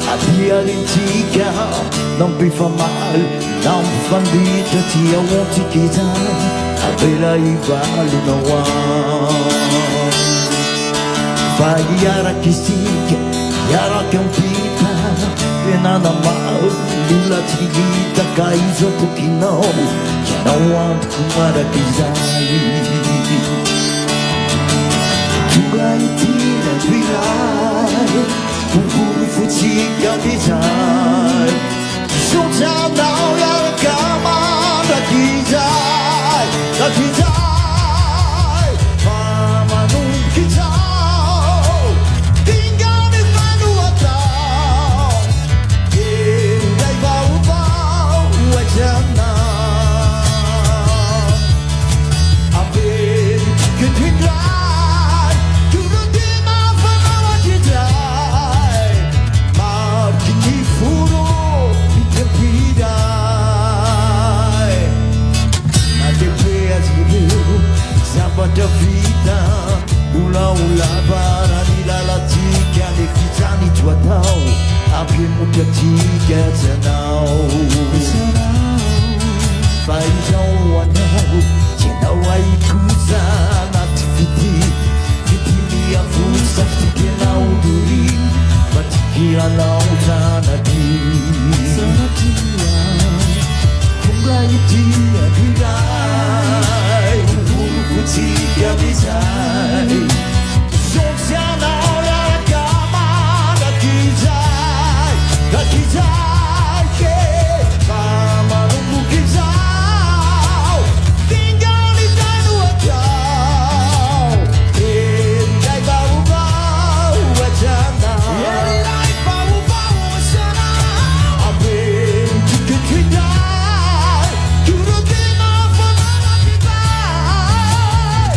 Hati alintika não pifa mal, não fandita tia won't kita abela ibalu na wan. Vai yara kisika, yara kampita, enana mal, lula tigita kaizo tukino, kina want kumara kizai. Tugai tina virai. Futika bizai Shota now yara kama Nakizai Nakizai Mama nung kizai Tingani manu atau Indai bau-bau wajana Abir ketindrai Turun di mafana wajidai da vida ula bara nila latika le kitani tuatau api mutatika tanau bai jau anau tena wai kuza nativiti kitili afusa tikena uduri matikira lauta nadi sanatia kumrai dia dirai Futika bizai Shonsiana yara kama Nakizai Nakizai Mama nungu kizau Tinggali tanu atau Indai bau-bau wajana Indai bau-bau wajana Abin tiket hidai Turutina fanana kizai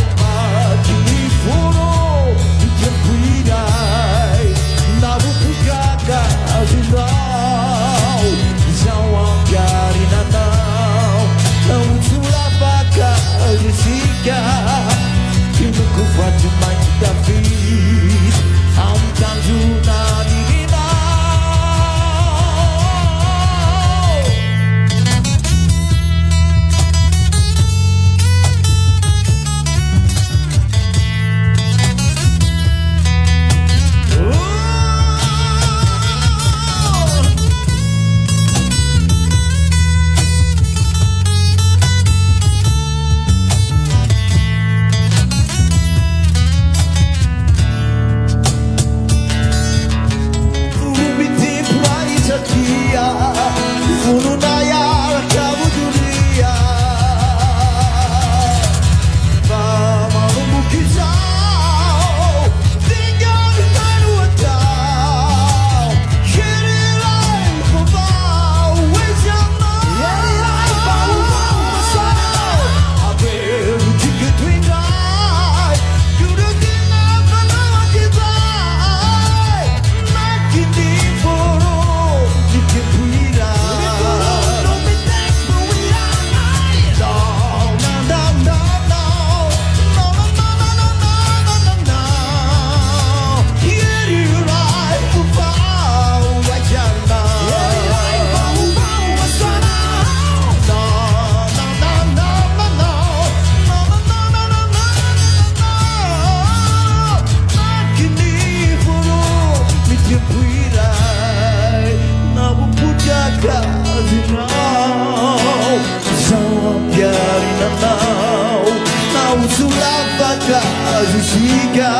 Jika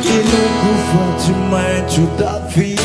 Inu ku fatima juta fi